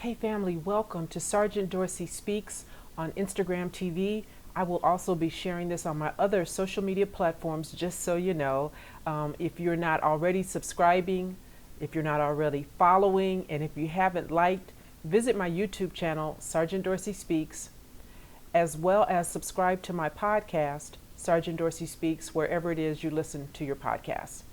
Hey family, welcome to Sergeant Dorsey Speaks on Instagram TV. I will also be sharing this on my other social media platforms, just so you know. If you're not already subscribing, if you're not already following, and if you haven't liked, visit my YouTube channel, Sergeant Dorsey Speaks, as well as subscribe to my podcast, Sergeant Dorsey Speaks, wherever it is you listen to your podcasts.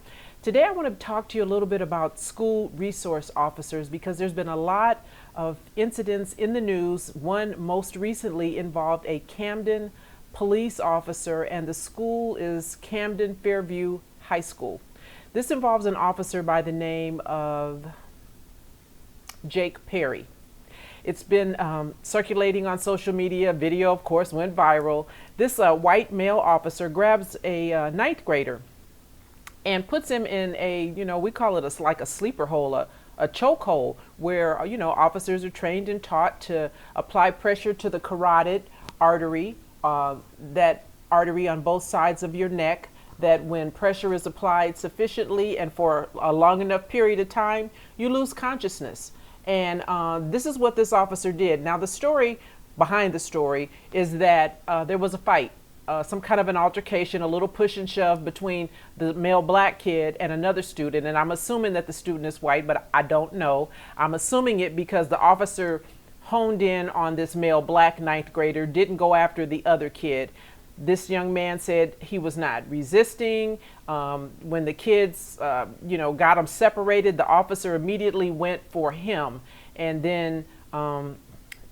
Today I want to talk to you a little bit about school resource officers because there's been a lot of incidents in the news. One most recently involved a Camden police officer, and the school is Camden Fairview High School. This involves an officer by the name of Jake Perry. It's been circulating on social media. Video, of course, went viral. This white male officer grabs a ninth grader and puts him in a, we call it like a sleeper hole, a choke hole, where, officers are trained and taught to apply pressure to the carotid artery, that artery on both sides of your neck, that when pressure is applied sufficiently and for a long enough period of time, you lose consciousness. And this is what this officer did. Now, the story behind the story is that there was a fight. Some kind of an altercation, a little push and shove between the male black kid and another student. And I'm assuming that the student is white, but I don't know. I'm assuming it because the officer honed in on this male black ninth grader, didn't go after the other kid. This young man said he was not resisting. When the kids, got him separated, the officer immediately went for him. And then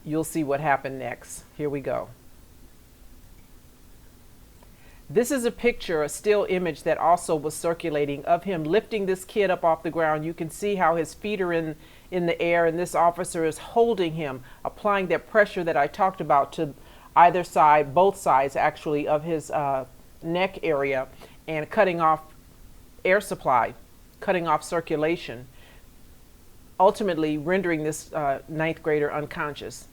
you'll see what happened next. Here we go. This is a picture, a still image that also was circulating of him lifting this kid up off the ground. You can see how his feet are in the air, and this officer is holding him, applying that pressure that I talked about to either side, both sides actually, of his neck area, and cutting off air supply, cutting off circulation, ultimately rendering this ninth grader unconscious.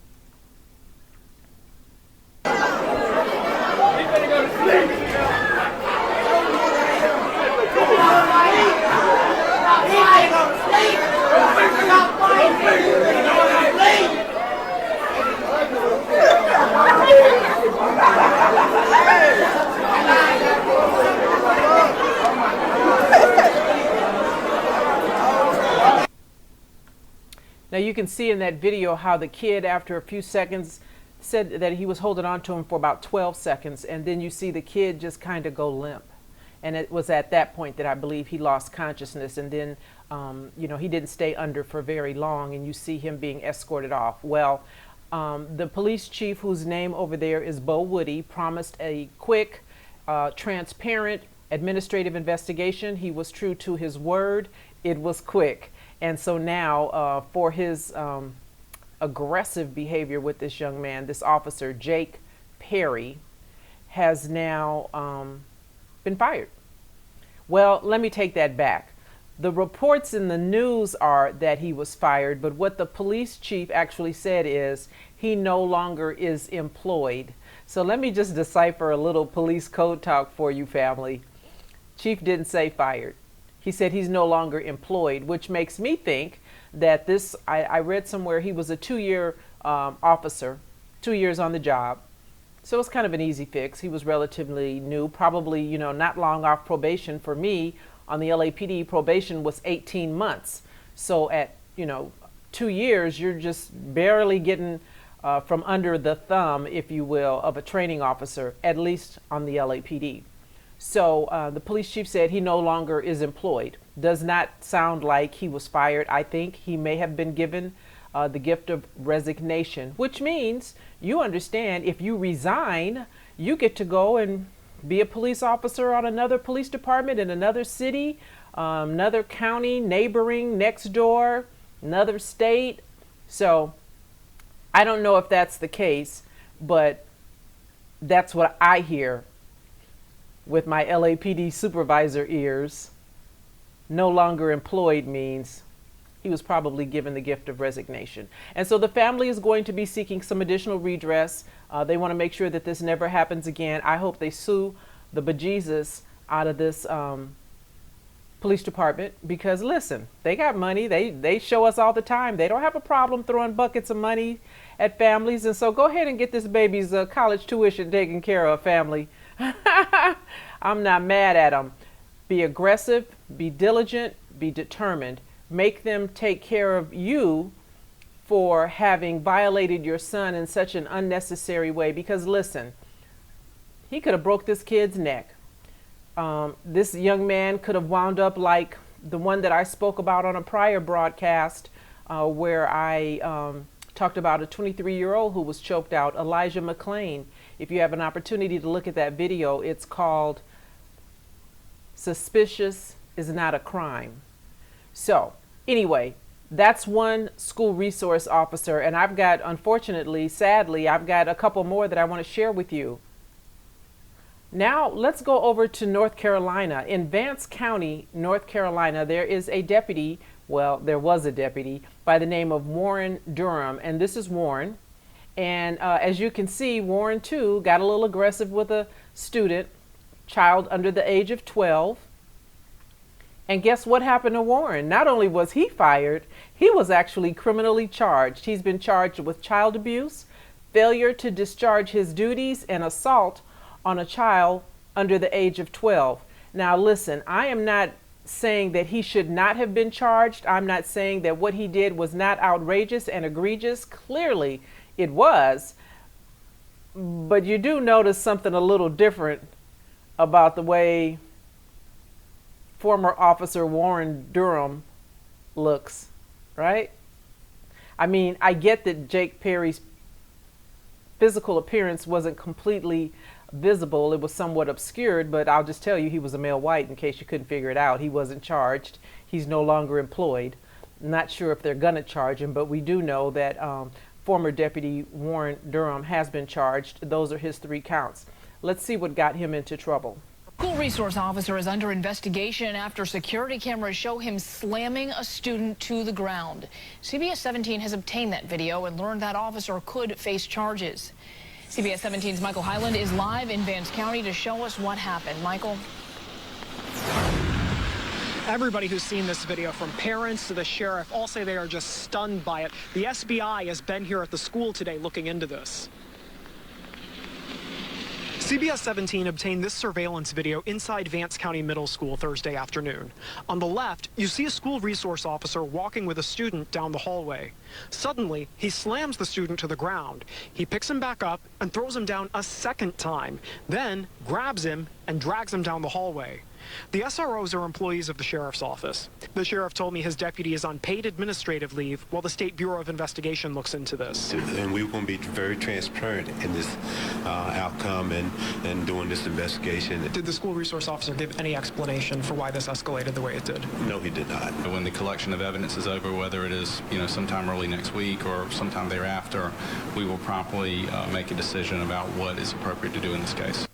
Now you can see in that video how the kid, after a few seconds, said that he was holding on to him for about 12 seconds, and then you see the kid just kind of go limp. And it was at that point that I believe he lost consciousness, and then he didn't stay under for very long, and you see him being escorted off. Well, the police chief, whose name over there is Bo Woody, promised a quick, transparent administrative investigation. He was true to his word. It was quick. And so now for his aggressive behavior with this young man, this officer, Jake Perry, has now been fired. Well, let me take that back. The reports in the news are that he was fired, but what the police chief actually said is he no longer is employed. So let me just decipher a little police code talk for you, family. Chief didn't say fired. He said he's no longer employed, which makes me think that this, I read somewhere he was a 2-year officer, 2 years on the job. So it's kind of an easy fix. He was relatively new, probably, not long off probation. For me, on the LAPD, probation was 18 months. So at, 2 years, you're just barely getting from under the thumb, if you will, of a training officer, at least on the LAPD. So the police chief said he no longer is employed. Does not sound like he was fired. I think he may have been given the gift of resignation, which means you understand if you resign, you get to go and be a police officer on another police department in another city, another county, neighboring, next door, another state. So I don't know if that's the case, but that's what I hear with my LAPD supervisor ears. No longer employed means he was probably given the gift of resignation. And so the family is going to be seeking some additional redress. They want to make sure that this never happens again. I hope they sue the bejesus out of this police department, because listen, they got money. They show us all the time. They don't have a problem throwing buckets of money at families. And so go ahead and get this baby's college tuition taken care of, family. I'm not mad at them. Be aggressive, be diligent, be determined. Make them take care of you for having violated your son in such an unnecessary way. Because listen, he could have broke this kid's neck. This young man could have wound up like the one that I spoke about on a prior broadcast, where I talked about a 23-year-old who was choked out, Elijah McClain. If you have an opportunity to look at that video, it's called Suspicious is Not a Crime. So anyway, that's one school resource officer. And I've got, unfortunately, sadly, I've got a couple more that I want to share with you. Now let's go over to North Carolina. In Vance County, North Carolina, there is a deputy, well, there was a deputy by the name of Warren Durham, and this is Warren. And as you can see, Warren too got a little aggressive with a student, child under the age of 12. And guess what happened to Warren? Not only was he fired, he was actually criminally charged. He's been charged with child abuse, failure to discharge his duties, and assault on a child under the age of 12. Now listen, I am not saying that he should not have been charged. I'm not saying that what he did was not outrageous and egregious. Clearly it was. But you do notice something a little different about the way former Officer Warren Durham looks, right? I mean, I get that Jake Perry's physical appearance wasn't completely visible. It was somewhat obscured, but I'll just tell you, he was a male white in case you couldn't figure it out. He wasn't charged. He's no longer employed. Not sure if they're going to charge him, but we do know that former Deputy Warren Durham has been charged. Those are his 3 counts. Let's see what got him into trouble. School resource officer is under investigation after security cameras show him slamming a student to the ground. CBS 17 has obtained that video and learned that officer could face charges. CBS 17's Michael Hyland is live in Vance County to show us what happened. Michael. Everybody who's seen this video, from parents to the sheriff, all say they are just stunned by it. The SBI has been here at the school today looking into this. CBS 17 obtained this surveillance video inside Vance County Middle School Thursday afternoon. On the left, you see a school resource officer walking with a student down the hallway. Suddenly, he slams the student to the ground. He picks him back up and throws him down a second time, then grabs him and drags him down the hallway. The SROs are employees of the sheriff's office. The sheriff told me his deputy is on paid administrative leave while the State Bureau of Investigation looks into this. And we're going to be very transparent in this outcome and doing this investigation. Did the school resource officer give any explanation for why this escalated the way it did? No, he did not. When the collection of evidence is over, whether it is, sometime early next week or sometime thereafter, we will promptly make a decision about what is appropriate to do in this case.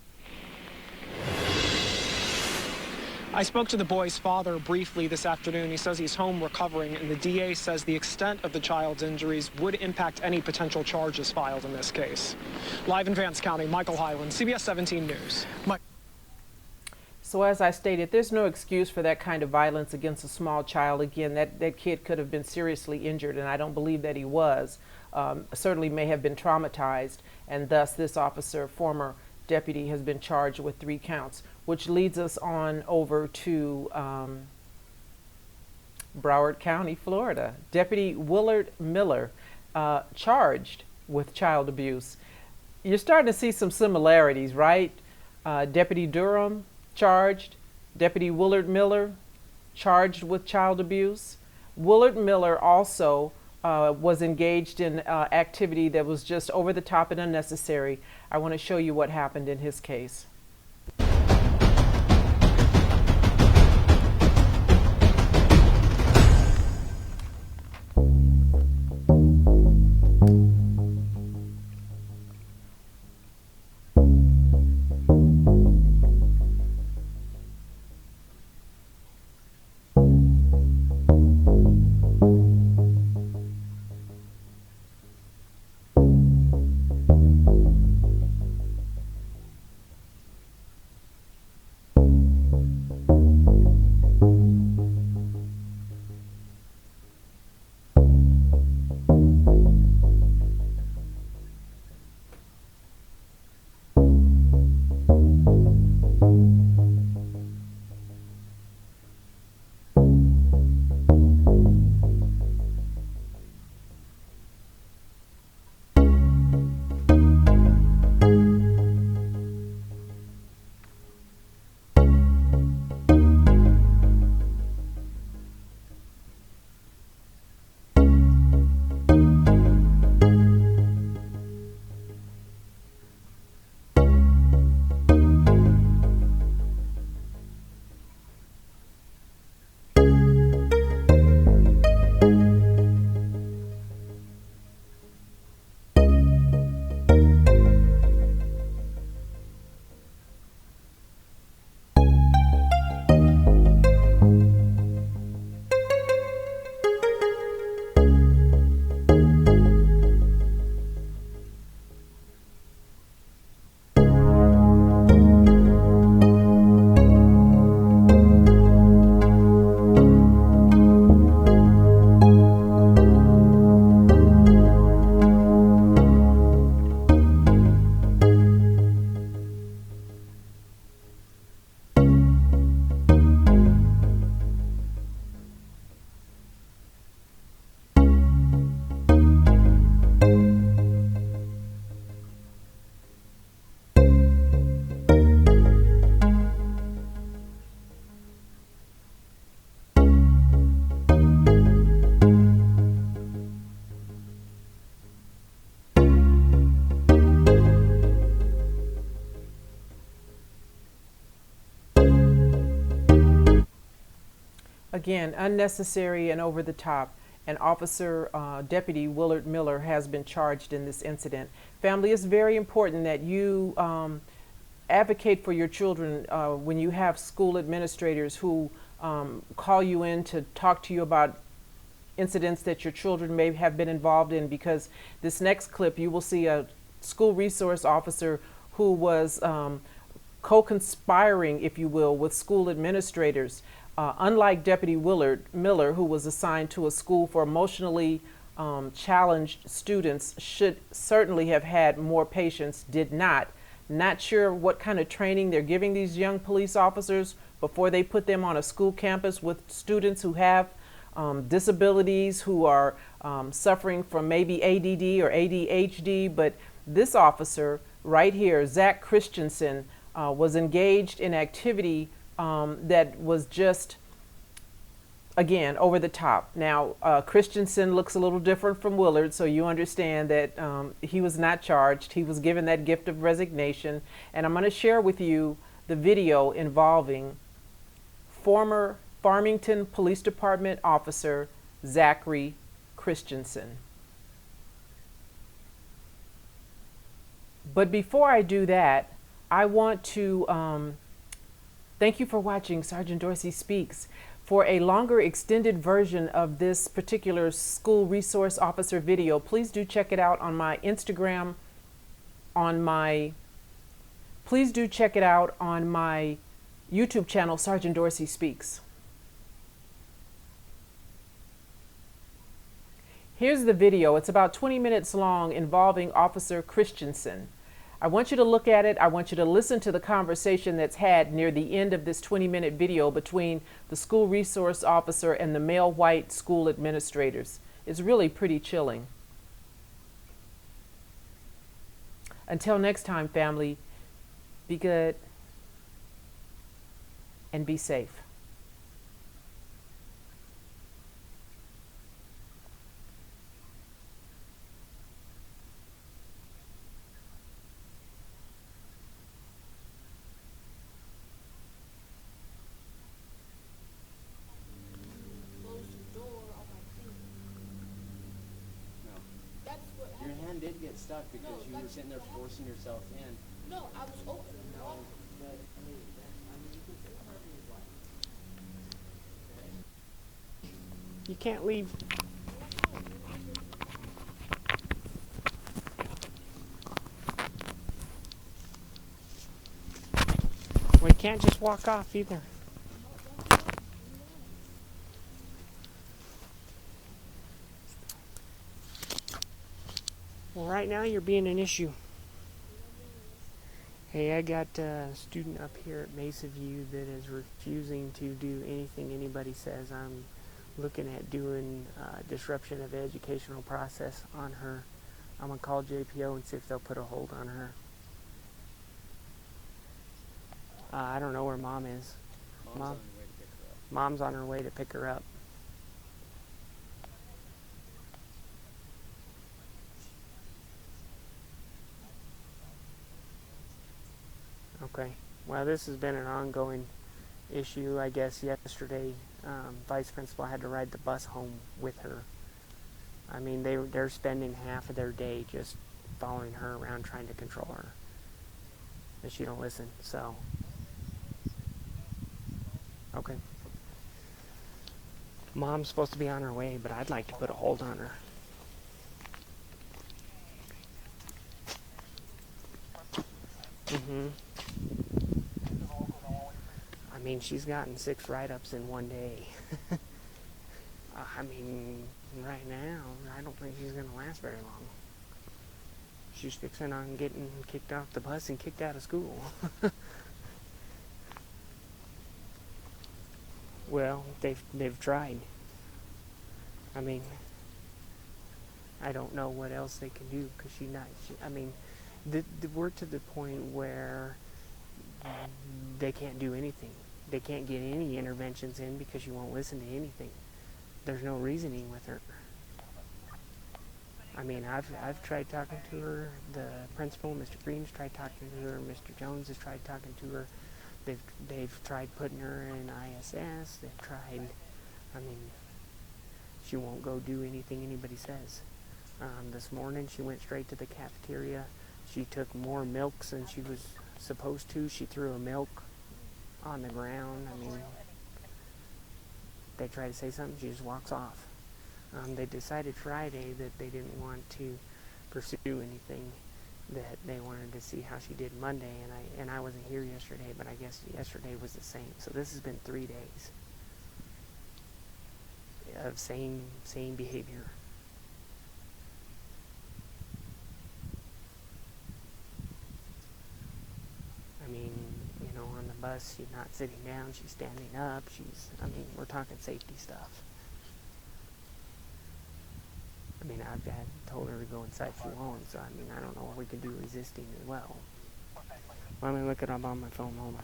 I spoke to the boy's father briefly this afternoon. He says he's home recovering, and the DA says the extent of the child's injuries would impact any potential charges filed in this case. Live in Vance County, Michael Hyland, CBS 17 News. So as I stated, there's no excuse for that kind of violence against a small child. Again, that kid could have been seriously injured, and I don't believe that he was. Certainly may have been traumatized, and thus this officer, former deputy, has been charged with 3 counts, which leads us on over to Broward County, Florida. Deputy Willard Miller, charged with child abuse. You're starting to see some similarities, right? Deputy Durham, charged. Deputy Willard Miller, charged with child abuse. Willard Miller also was engaged in activity that was just over the top and unnecessary. I want to show you what happened in his case. Again, unnecessary and over the top. And Officer Deputy Willard Miller has been charged in this incident. Family, it's very important that you advocate for your children when you have school administrators who call you in to talk to you about incidents that your children may have been involved in, because this next clip you will see a school resource officer who was co-conspiring, if you will, with school administrators. Unlike Deputy Willard Miller, who was assigned to a school for emotionally challenged students, should certainly have had more patience, did not. Not sure what kind of training they're giving these young police officers before they put them on a school campus with students who have disabilities, who are suffering from maybe ADD or ADHD. But this officer right here, Zach Christensen, was engaged in activity that was just, again, over the top. Now, Christensen looks a little different from Willard, so you understand that he was not charged. He was given that gift of resignation. And I'm going to share with you the video involving former Farmington Police Department officer Zachary Christensen. But before I do that, I want to thank you for watching Sergeant Dorsey Speaks. For a longer extended version of this particular school resource officer video, please do check it out on my Instagram, please do check it out on my YouTube channel, Sergeant Dorsey Speaks. Here's the video. It's about 20 minutes long, involving Officer Christensen. I want you to look at it. I want you to listen to the conversation that's had near the end of this 20-minute video between the school resource officer and the male white school administrators. It's really pretty chilling. Until next time, family, be good and be safe. Your hand did get stuck because you were sitting there forcing yourself in. No, I was open. No, but You can't leave. We can't just walk off either. Well, right now you're being an issue. Hey, I got a student up here at Mesa View that is refusing to do anything anybody says. I'm looking at doing disruption of the educational process on her. I'm going to call JPO and see if they'll put a hold on her. I don't know where Mom is. Mom's on her way to pick her up. Okay. Well, this has been an ongoing issue. I guess yesterday, Vice Principal had to ride the bus home with her. I mean, they're spending half of their day just following her around, trying to control her. And she don't listen, so. Okay. Mom's supposed to be on her way, but I'd like to put a hold on her. I mean, she's gotten 6 write-ups in one day. I mean, right now, I don't think she's going to last very long. She's fixing on getting kicked off the bus and kicked out of school. Well, they've tried. I mean, I don't know what else they can do, because I mean, we're to the point where they can't do anything. They can't get any interventions in because she won't listen to anything. There's no reasoning with her. I mean, I've tried talking to her. The principal, Mr. Green's tried talking to her. Mr. Jones has tried talking to her. They've tried putting her in ISS. They've tried I mean, she won't go do anything anybody says. This morning she went straight to the cafeteria. She took more milks than she was supposed to. She threw her milk on the ground. I mean, they try to say something, she just walks off. They decided Friday that they didn't want to pursue anything, that they wanted to see how she did Monday, and I wasn't here yesterday, but I guess yesterday was the same. So this has been 3 days of same behavior. I mean, you know, on the bus, she's not sitting down, she's standing up, I mean, we're talking safety stuff. I mean, I've told her to go inside if she wants, so I mean, I don't know what we could do resisting as well. Let me look it up on my phone, hold on.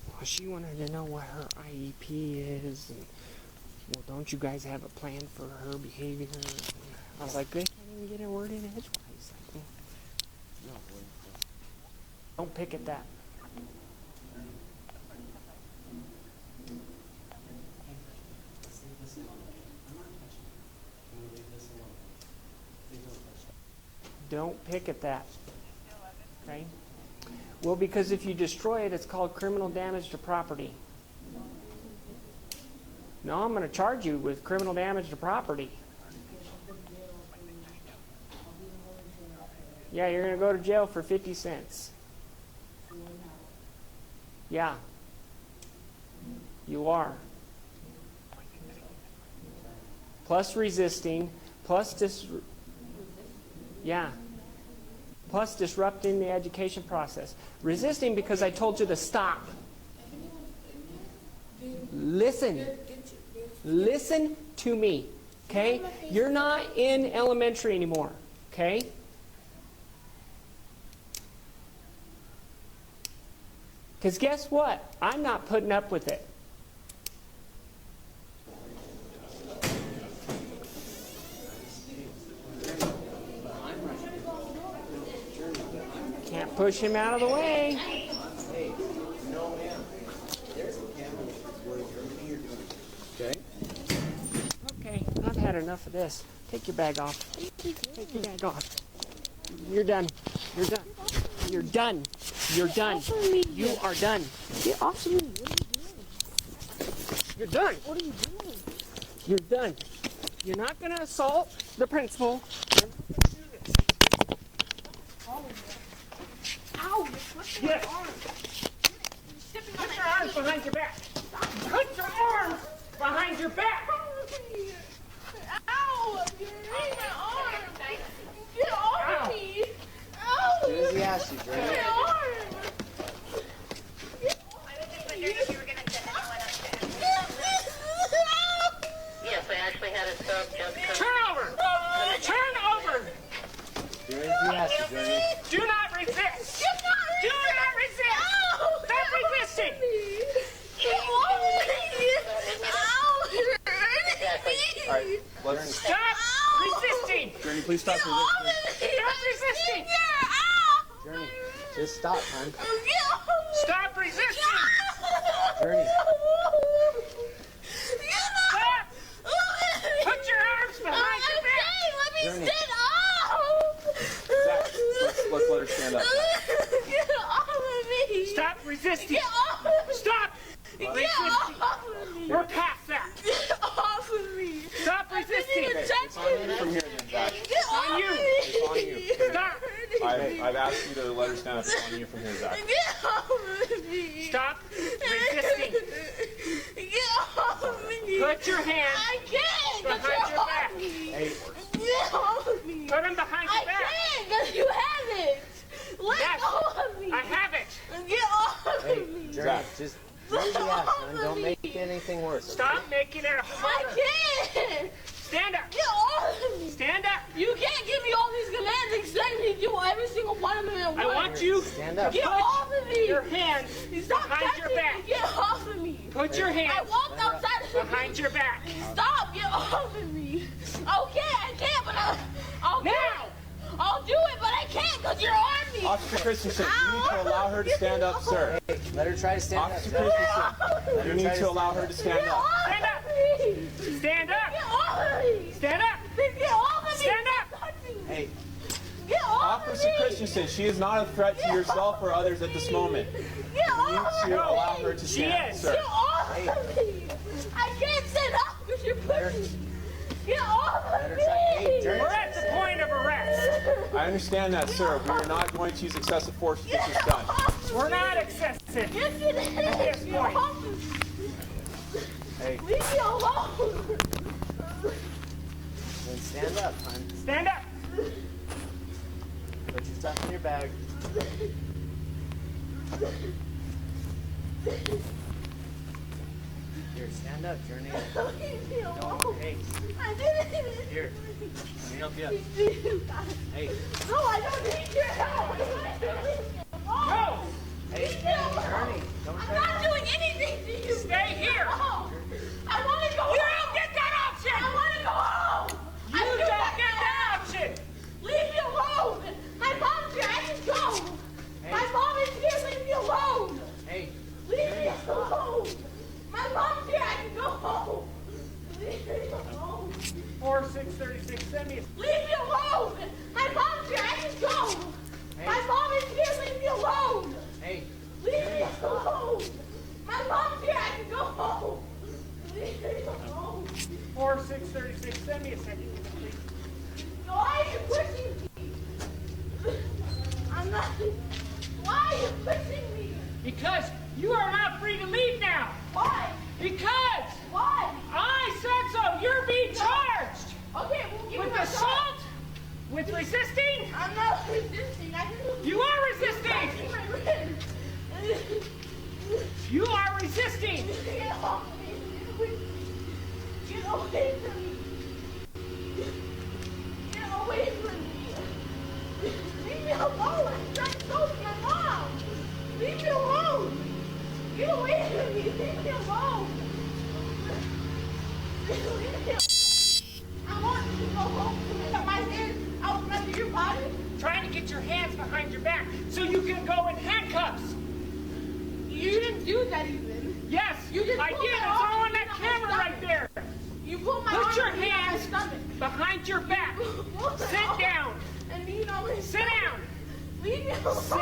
Well, she wanted to know what her IEP is, and, well, don't you guys have a plan for her behavior? And I was like, they can't even get a word in edgewise. Like, don't pick at that. Don't pick at that. Okay? Well, because if you destroy it, it's called criminal damage to property. No, I'm going to charge you with criminal damage to property. Yeah, you're going to go to jail for 50 cents. Yeah. You are. Plus resisting, plus plus disrupting the education process. Resisting because I told you to stop. Listen. Listen to me. Okay? You're not in elementary anymore. Okay? Because guess what? I'm not putting up with it. Can't push him out of the way. Hey, no, ma'am. There's a camera where everything you're doing. Okay? Okay, I've had enough of this. Take your bag off. Take your bag off. You're done. You're done. You're done. You're done. You are done. Get off of me. What are you doing? You're done. What are you doing? You're done. You're not going to assault the principal. Ow! Yes. Put your arms behind your back. Put your arms behind your back. Ow! You're hitting my arm. Get off of me. Ow! As soon as he asks you, Jeremy. My arm. Yes, I actually had a sub just come. Turn over! Turn over! As soon as he asks you, Jeremy. Do not resist! Do not resist! Ow! Stop resisting! Get off of me. Ow! You're hurting me. All right, let's Stop resisting! Jeremy, please stop Get off of resisting. me. Stop resisting! Ow! Jeremy, just stop, hon. Get off of me. Stop resisting! Jeremy. Stop! Put your arms behind your back! Let me Jeremy. stand up! Zach, let's let her stand up. Get off of me! Stop resisting! Get off of me! Stop Get resisting! off of me! We're past that! Get off of me! Stop resisting! I didn't Okay, it's on you from here then, Zach. Get off on you. of me! It's on you. Stop! I've asked you to let her stand up. It's on you from here, Zach. Get off of me! Stop resisting! Get off of me! Put your hands I can't! behind Get your off back! of me! Hey, Get off of me! Put them behind I your back! can't! Because you have it! Let Yes, go of me! I have it! Get off hey, of me! Jeremy, just do as he asks, son. Don't make anything worse. Okay? Stop making it I harder! can't! Stand up! Get off of me! Stand up! You can't give me all these commands and expect me to do every single one of them at once. I want you Stand to up. Get off of me! your hands Stop behind your touching back! me! Get off of me! Put your I hands walked outside of behind your back! Stop! Get off of me! Okay, I can't, but I'll do Now! it. I'll do it, but I can't because you're on me. Officer Christensen, you need to allow her to stand up, sir. Let her try to stand up. Officer Christensen, you need to allow her to stand up. Stand up! Stand up! Stand up! Stand up! Hey. Officer Christensen, she is not a threat to yourself or others at this moment. You need to allow her to stand, sir. Hey. I can't stand up because you're pushing. Get off of me! We're at the point of arrest. I understand that, sir. We are not going to use excessive force to get this done. We're not excessive. Yes, it is. At this point. Hey. Leave me alone. Then stand up, hon. Stand up. Put your stuff in your bag. Here, stand up, Journey. Leave me alone. Hey. I didn't. Here. Let me help you up. Hey. No, I don't need your help. Go! Hey, Journey. I'm not doing anything to you. Stay here. I want to go home. You don't get that option. I want to go home. You don't get that option. Leave me alone. My mom's here. I can go. Hey. My mom is here. Leave me alone. Hey. Leave me alone. My mom's here. I can go home. Leave me alone. 4636, send me. Leave me alone. My mom's here. I can go. Hey. My mom is here. Leave me alone. Hey. Leave me alone. My mom's here. I can go home. Leave me alone. 4636, send me a second, please. Why are you pushing me? I'm not. Why are you pushing me? Because you are not free to leave now. Why? Because Why? I said so. You're being charged Okay, well, give me with my assault, phone. with resisting. I'm not resisting. I can. You are resisting. My wrist. You are resisting. Get off me. Get away from me. Get away from me. Leave me alone. I'm trying to go to my mom. Leave me alone. Get away from me. Leave me alone. Leave me alone. I want you to go home. Put my hands out from under your body. Trying to get your hands behind your back so you can go in handcuffs. You didn't do that even. Yes, You just I pulled did. my It's arm all on and that put it on my camera right stomach. there. You pulled my Put arm your and put it on my hands stomach. behind your back. Sit down. And lean on my Sit stomach. down. Leave me alone. Sit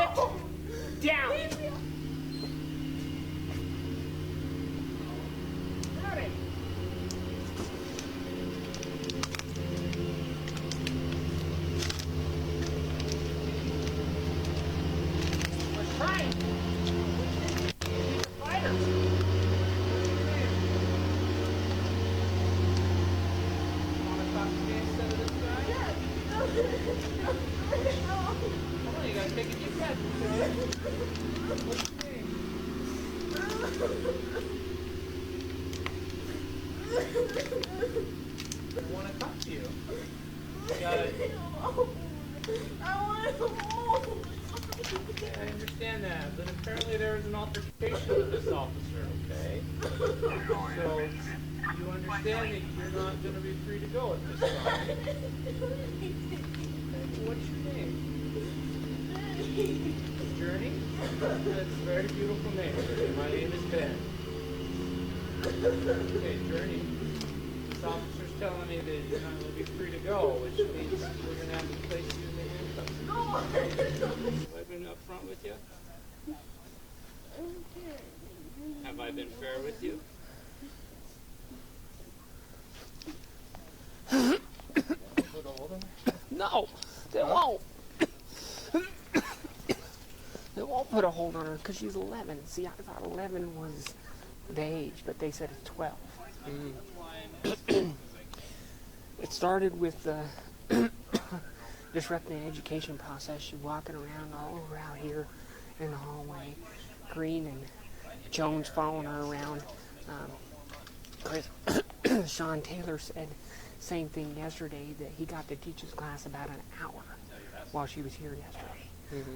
down. Leave me alone. We're trying. Fighters. Want to talk to me instead of this guy? Come on, you gotta take a deep breath. What's your name? I want to talk to you. You gotta. I want to go home. Okay, I understand that, but apparently there was an altercation with this officer, okay? So, you understand that you're not going to be free to go at this time. Okay, what's your name? Journey? That's a very beautiful name, Journey. My name is Ben. Okay, Journey. This officer's telling me that you're not going to be free to go, which means we're going to have to place you in the handcuffs. Have I been upfront with you? Have I been fair with you? No, they won't. They won't put a hold on her because she's 11. See, I thought 11 was the age, but they said it's 12. It started with disrupting the education process. She's walking around all over out here in the hallway. Green and Jones following her around. Sean Taylor said same thing yesterday, that he got to teach his class about an hour while she was here yesterday.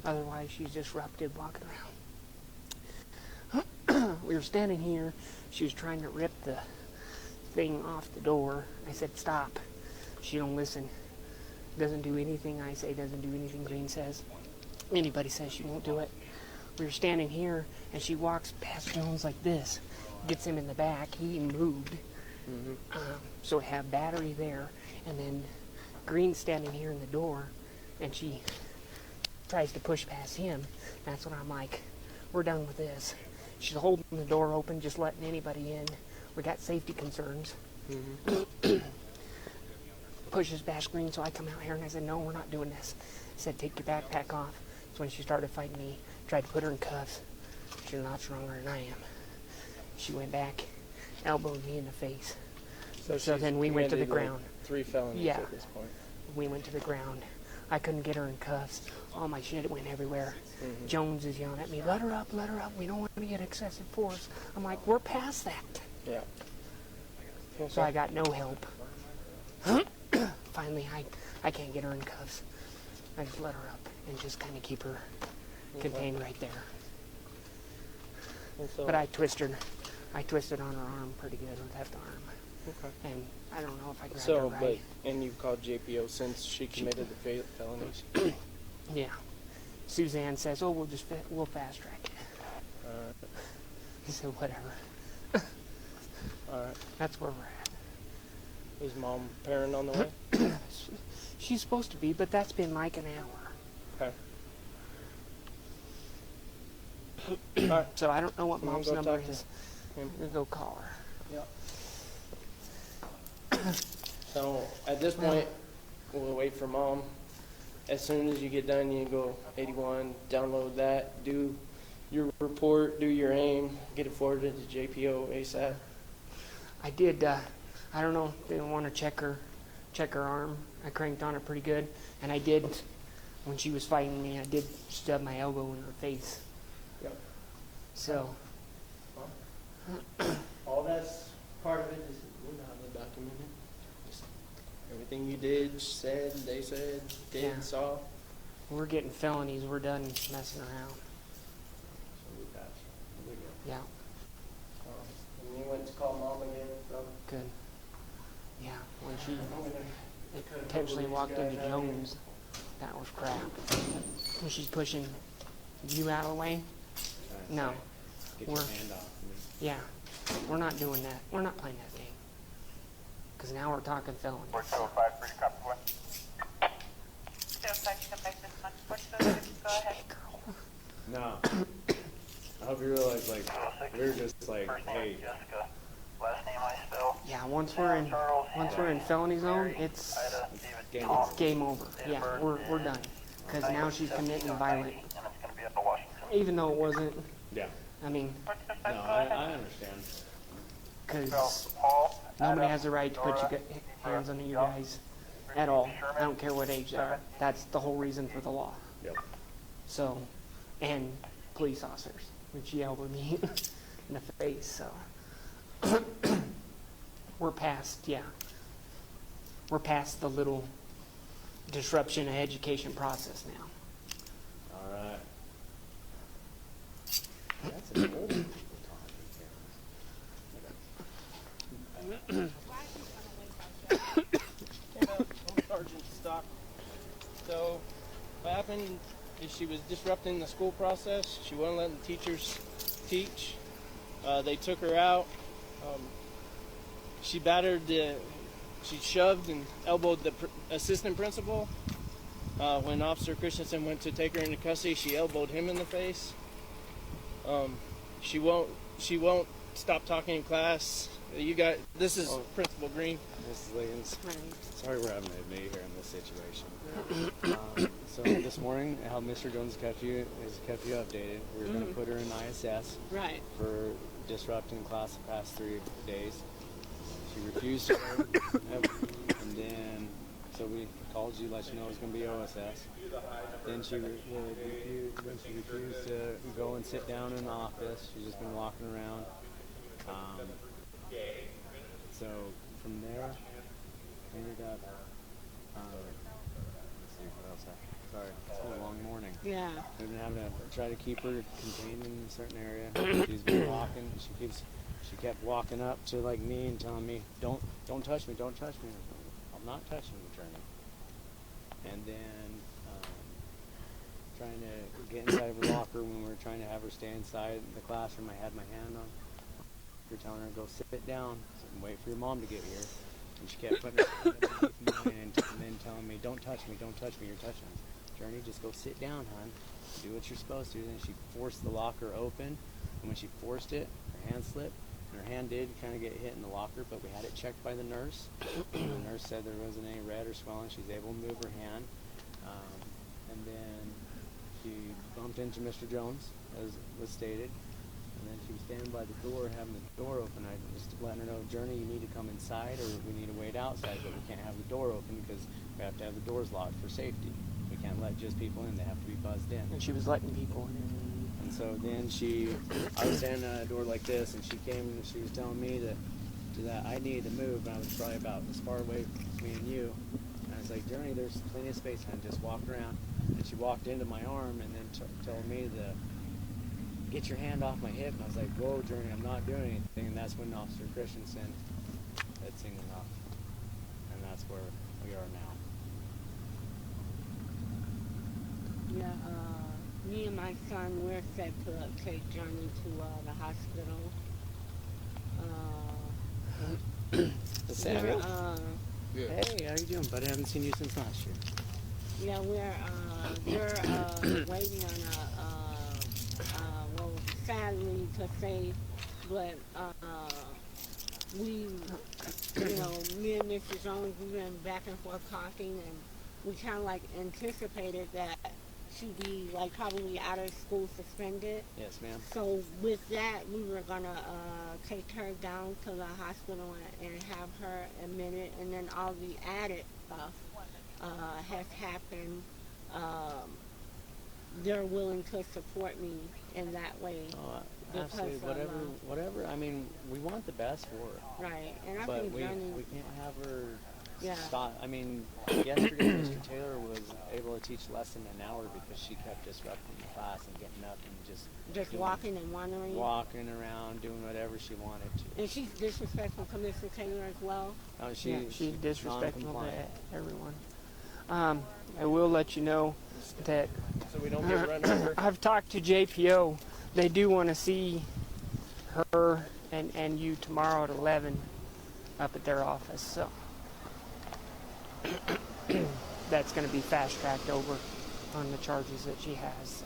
Otherwise, she's disrupted walking around. We were standing here. She was trying to rip the thing off the door. I said, stop. She don't listen. Doesn't do anything I say, doesn't do anything Green says. Anybody says she won't do it. we were standing here, and she walks past Jones like this, gets him in the back. He moved, so we have battery there, and then Green's standing here in the door, and she tries to push past him. That's when I'm like, we're done with this. She's holding the door open, just letting anybody in. We got safety concerns. Pushes past Green, so I come out here and I said, no, we're not doing this. I said, take your backpack off. So when she started fighting me, tried to put her in cuffs. She's a lot stronger than I am. She went back, elbowed me in the face. So then we went to the ground. Like 3 felonies at this point. We went to the ground. I couldn't get her in cuffs. All my shit went everywhere. Jones is yelling at me, let her up, we don't want to get excessive force. I'm like, we're past that. Yeah. So I got no help. Finally, I can't get her in cuffs. I just let her up and just kind of keep her contained right there. But I twisted on her arm pretty good, her left arm. Okay. And I don't know if I grabbed her right. And you've called JPO since she committed the felonies? Yeah. Suzanne says, oh, we'll fast track it. So whatever. Alright. That's where we're at. Is Mom parent on the way? She's supposed to be, but that's been like an hour. Okay. Alright. So I don't know what Mom's number is. I'm gonna go call her. So at this point, we'll wait for Mom. As soon as you get done, you go 81, download that, do your report, do your aim, get it forwarded to JPO ASAP. I did. I don't know. Didn't want to check her arm. I cranked on it pretty good, and I did. When she was fighting me, I did stub my elbow in her face. Yep. So. All that's part of it is we're not documented. Just everything you did, said, they said, did, saw. We're getting felonies. We're done messing around. So we passed. We go. Yeah. And you went to call Mom again, so. Good. Yeah. When she potentially walked into Jones, that was crap. When she's pushing you out of the way. No. Get your hand off me. Yeah. We're not doing that. We're not playing that game. Because now we're talking felonies. 405 for your copy, boy. 205, you can make this much. 406, go ahead. No. I hope you realize, like, we were just like, hey. Last name I spell. Yeah, once we're in felony zone, it's game over. Yeah, we're done. Because now she's committing violent. Even though it wasn't. Yeah. I mean. No, I understand. Because nobody has the right to put your hands on you guys at all. I don't care what age they are. That's the whole reason for the law. Yep. So, and police officers, which yelled at me in the face. So. We're past the little disruption of education process now. All right. That's an old Sergeant Stock. So what happened is she was disrupting the school process. She wouldn't let the teachers teach. They took her out. She she shoved and elbowed the assistant principal. When Officer Christensen went to take her into custody, she elbowed him in the face. She won't stop talking in class. This is Principal Green. Mrs. Liggins, sorry we're having to admit here in this situation. So this morning, how Mr. Jones kept you updated. We were going to put her in ISS for disrupting class the past 3 days. She refused to go, and then so we called you, let you know it was going to be OSS. Then she refused to go and sit down in the office. She's just been walking around. So from there, ended up. Let's see what else happened. Sorry, it's been a long morning. Yeah. We've been having to try to keep her contained in a certain area. She's been walking. She kept walking up to like me and telling me, "Don't touch me, don't touch me." I'm not touching you, Attorney. And then trying to get inside of her locker, when we were trying to have her stay inside the classroom, I had my hand on her, telling her to go sit down and wait for your mom to get here. And she kept putting her hand underneath mine and then telling me, don't touch me, you're touching me. Journey, just go sit down, hon. Do what you're supposed to. Then she forced the locker open, and when she forced it, her hand slipped, and her hand did kind of get hit in the locker, but we had it checked by the nurse. And the nurse said there wasn't any red or swelling. She's able to move her hand. And then she bumped into Mr. Jones, as was stated. And then she was standing by the door, having the door open. I was letting her know, Journey, you need to come inside, or we need to wait outside, but we can't have the door open because we have to have the doors locked for safety. We can't let just people in, they have to be buzzed in. And she was letting people in. And so then I was standing at a door like this, and she came and she was telling me that I needed to move, and I was probably about as far away from me and you. And I was like, Journey, there's plenty of space, and just walk around. And she walked into my arm and then told me to get your hand off my hip. And I was like, whoa, Journey, I'm not doing anything. And that's when Officer Christensen had singled off. And that's where we are now. Yeah, me and my son, we're set to take Johnny to the hospital. Samuel? Hey, how you doing, buddy? I haven't seen you since last year. Yeah, they're waiting on well, sadly to say, but we, me and Mr. Jones, we've been back and forth talking, and we kind of like anticipated that she'd be like probably out of school suspended. Yes, ma'am. So with that, we were gonna take her down to the hospital and have her admitted, and then all the added stuff has happened. They're willing to support me in that way. Oh, absolutely. Whatever. I mean, we want the best for her. Right, and I but think we Johnny, can't have her stop. I mean, yesterday Mr. Taylor was able to teach less than an hour because she kept disrupting the class and getting up and just walking and wandering, walking around, doing whatever she wanted to. And she's disrespectful to Mr. Taylor as well. Oh, she's disrespectful to everyone. I will let you know that so we don't get run over. I've talked to JPO. They do want to see her and you tomorrow at 11 up at their office. So that's going to be fast-tracked over on the charges that she has. So.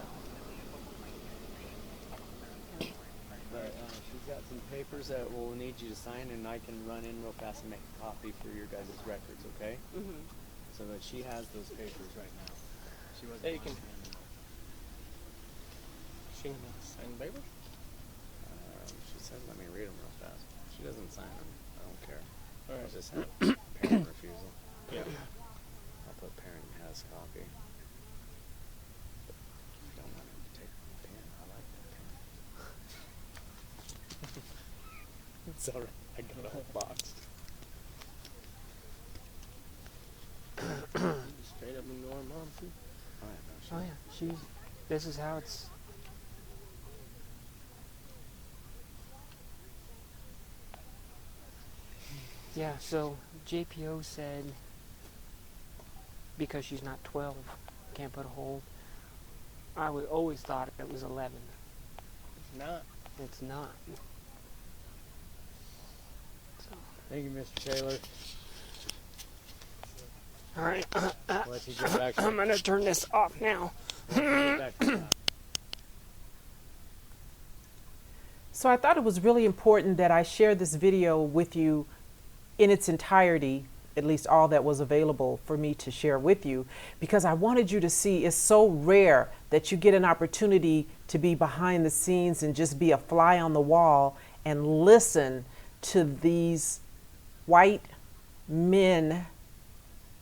But she's got some papers that we'll need you to sign, and I can run in real fast and make a copy for your guys' records, okay? Mm-hmm. So that she has those papers right now. She wasn't. Hey, she can sign the papers? She said, let me read them real fast. She doesn't sign them. I don't care. All right. I'll just have parent refusal. Yeah. I'll put parent has copy. I don't want him to take the pen. I like that pen. It's alright. I got a whole box. Straight up into our mom too. Oh yeah, this is how it's. Yeah, so JPO said because she's not 12, can't put a hold. I always thought it was 11. It's not. It's not. So. Thank you, Mr. Taylor. All right, let you get back I'm going to turn this off now. So I thought it was really important that I share this video with you in its entirety, at least all that was available for me to share with you, because I wanted you to see it's so rare that you get an opportunity to be behind the scenes and just be a fly on the wall and listen to these white men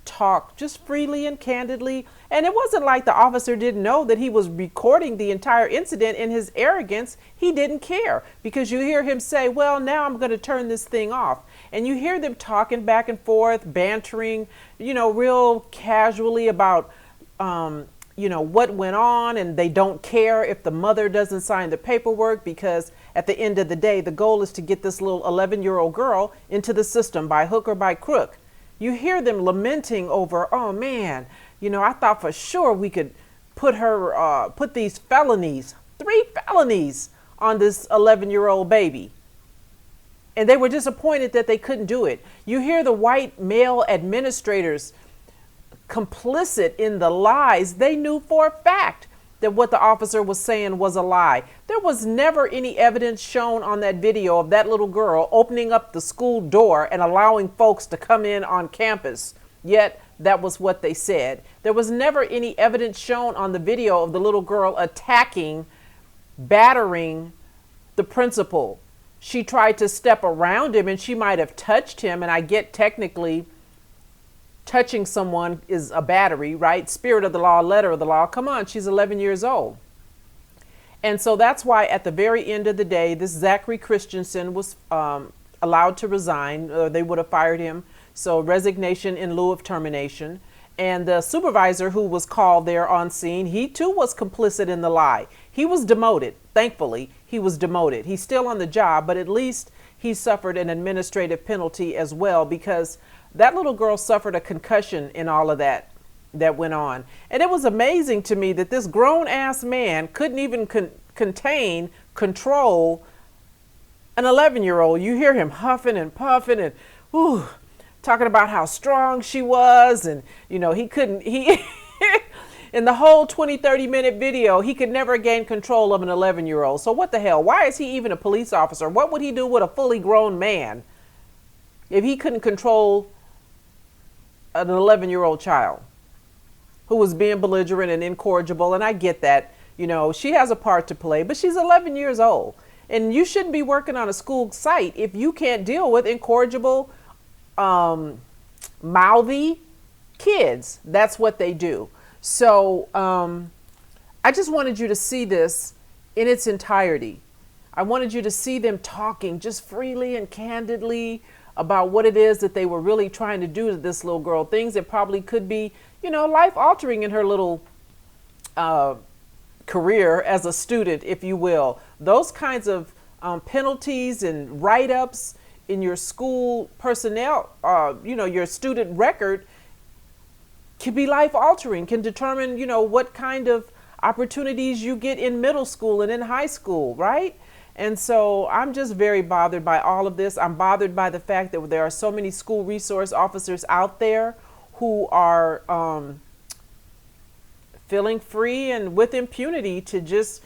talk just freely and candidly. And it wasn't like the officer didn't know that he was recording the entire incident. In his arrogance, he didn't care, because you hear him say, well, now I'm going to turn this thing off. And you hear them talking back and forth, bantering, real casually about, what went on, and they don't care if the mother doesn't sign the paperwork, because at the end of the day, the goal is to get this little 11-year-old girl into the system by hook or by crook. You hear them lamenting over, oh man, I thought for sure we could put these felonies, 3 felonies on this 11-year-old baby. And they were disappointed that they couldn't do it. You hear the white male administrators complicit in the lies. They knew for a fact that what the officer was saying was a lie. There was never any evidence shown on that video of that little girl opening up the school door and allowing folks to come in on campus. Yet that was what they said. There was never any evidence shown on the video of the little girl attacking, battering the principal. She tried to step around him and she might have touched him. And I get technically touching someone is a battery, right? Spirit of the law, letter of the law. Come on, she's 11 years old. And so that's why at the very end of the day, this Zachary Christensen was allowed to resign. They would have fired him. So resignation in lieu of termination. And the supervisor who was called there on scene, he too was complicit in the lie. He was demoted. Thankfully, he was demoted. He's still on the job, but at least he suffered an administrative penalty as well, because that little girl suffered a concussion in all of that went on. And it was amazing to me that this grown-ass man couldn't even control an 11-year-old. You hear him huffing and puffing and talking about how strong she was. And, you know, he in the whole 20-30 minute video, he could never gain control of an 11-year-old. So what the hell? Why is he even a police officer? What would he do with a fully grown man if he couldn't control an 11-year-old child who was being belligerent and incorrigible? And I get that, you know, she has a part to play, but she's 11 years old. And you shouldn't be working on a school site if you can't deal with incorrigible, mouthy kids. That's what they do. So I just wanted you to see this in its entirety. I wanted you to see them talking just freely and candidly about what it is that they were really trying to do to this little girl. Things that probably could be, you know, life-altering in her little career as a student, if you will. Those kinds of penalties and write-ups in your school personnel, you know, your student record, can be life-altering, can determine, you know, what kind of opportunities you get in middle school and in high school, right? And so I'm just very bothered by all of this. I'm bothered by the fact that there are so many school resource officers out there who are feeling free and with impunity to just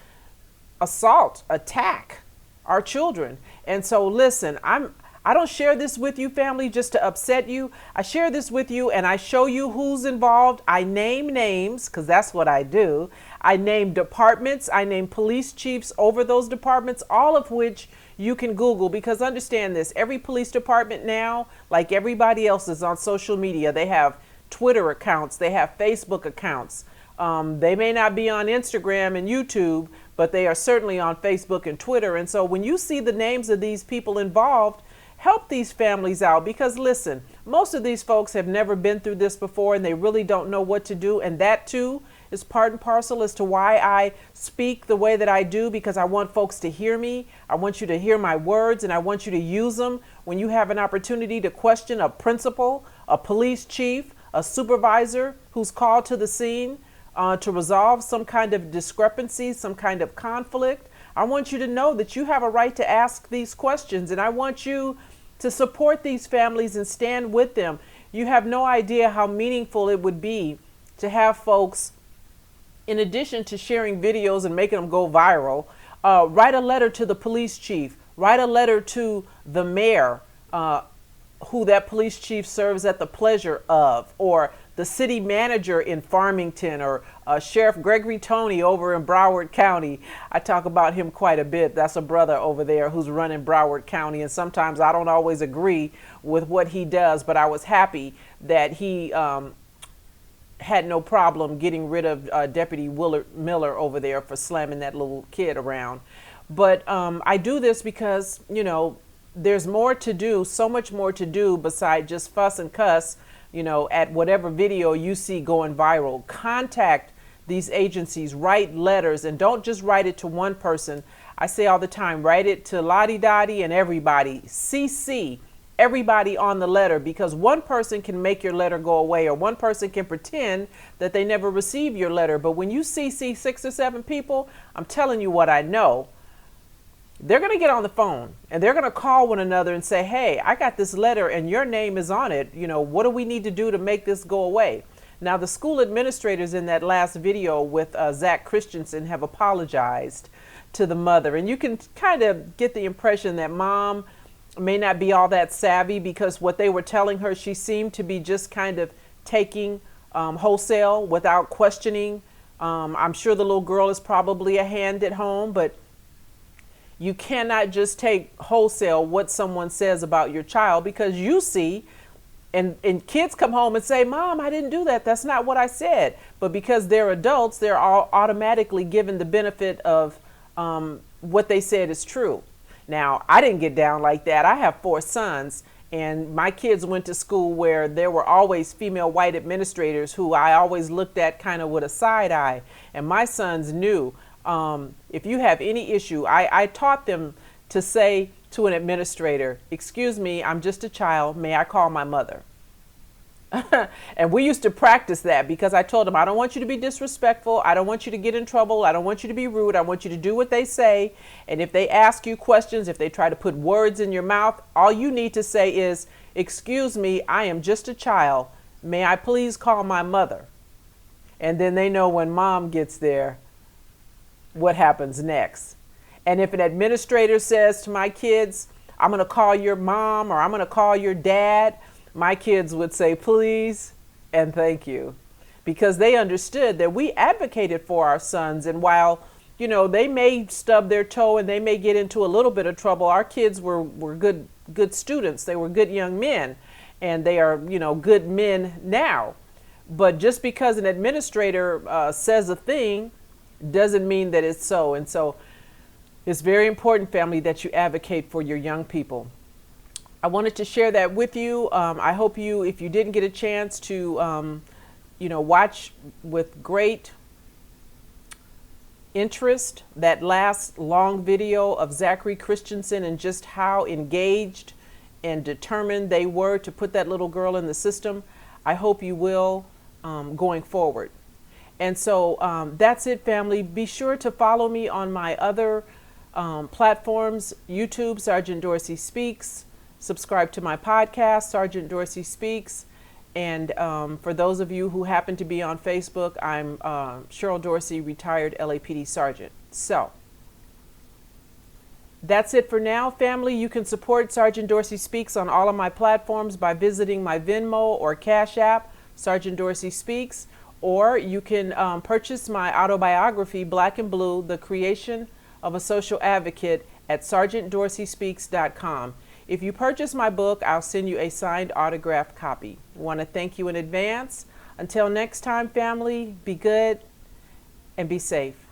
assault, attack our children. And so listen, I don't share this with you, family, just to upset you. I share this with you and I show you who's involved. I name names because that's what I do. I name departments. I name police chiefs over those departments, all of which you can Google, because understand this, every police department now, like everybody else, is on social media. They have Twitter accounts. They have Facebook accounts. They may not be on Instagram and YouTube, but they are certainly on Facebook and Twitter. And so when you see the names of these people involved, help these families out, because listen, most of these folks have never been through this before and they really don't know what to do. And that too is part and parcel as to why I speak the way that I do, because I want folks to hear me. I want you to hear my words and I want you to use them when you have an opportunity to question a principal, a police chief, a supervisor who's called to the scene to resolve some kind of discrepancy, some kind of conflict. I want you to know that you have a right to ask these questions, and I want you to support these families and stand with them. You have no idea how meaningful it would be to have folks, in addition to sharing videos and making them go viral, write a letter to the police chief, write a letter to the mayor, who that police chief serves at the pleasure of, or the city manager in Farmington, or Sheriff Gregory Toney over in Broward County. I talk about him quite a bit. That's a brother over there who's running Broward County, and sometimes I don't always agree with what he does, but I was happy that he had no problem getting rid of Deputy Willard Miller over there for slamming that little kid around. But I do this because, you know, there's more to do, so much more to do beside just fuss and cuss, you know, at whatever video you see going viral. Contact these agencies, write letters, and don't just write it to one person. I say all the time, write it to Lottie Dottie and everybody. CC everybody on the letter, because one person can make your letter go away, or one person can pretend that they never received your letter. But when you CC 6 or 7 people, I'm telling you what I know. They're going to get on the phone and they're going to call one another and say, hey, I got this letter and your name is on it. You know, what do we need to do to make this go away? Now, the school administrators in that last video with Zach Christensen have apologized to the mother. And you can kind of get the impression that mom may not be all that savvy, because what they were telling her, she seemed to be just kind of taking wholesale without questioning. I'm sure the little girl is probably a hand at home, but you cannot just take wholesale what someone says about your child, because you see, and kids come home and say, Mom, I didn't do that. That's not what I said. But because they're adults, they're all automatically given the benefit of what they said is true. Now, I didn't get down like that. I have 4 sons, and my kids went to school where there were always female white administrators who I always looked at kind of with a side eye. And my sons knew, if you have any issue, I taught them to say to an administrator, excuse me, I'm just a child. May I call my mother? And we used to practice that, because I told them, I don't want you to be disrespectful. I don't want you to get in trouble. I don't want you to be rude. I want you to do what they say. And if they ask you questions, if they try to put words in your mouth, all you need to say is, excuse me, I am just a child. May I please call my mother? And then they know when mom gets there, what happens next. And if an administrator says to my kids, I'm going to call your mom, or I'm going to call your dad, my kids would say, please and thank you, because they understood that we advocated for our sons. And while, you know, they may stub their toe and they may get into a little bit of trouble, our kids were good students. They were good young men, and they are, you know, good men now. But just because an administrator says a thing doesn't mean that it's so. And so it's very important, family, that you advocate for your young people. I wanted to share that with you. I hope you, if you didn't get a chance to, you know, watch with great interest that last long video of Zachary Christensen and just how engaged and determined they were to put that little girl in the system. I hope you will going forward. And so that's it, family. Be sure to follow me on my other platforms, YouTube, Sergeant Dorsey Speaks. Subscribe to my podcast, Sergeant Dorsey Speaks. And for those of you who happen to be on Facebook, I'm Cheryl Dorsey, retired LAPD Sergeant. So that's it for now, family. You can support Sergeant Dorsey Speaks on all of my platforms by visiting my Venmo or Cash App, Sergeant Dorsey Speaks, or you can purchase my autobiography, Black and Blue, The Creation of a Social Advocate, at sergeantdorseyspeaks.com. If you purchase my book, I'll send you a signed autographed copy. I want to thank you in advance. Until next time, family, be good and be safe.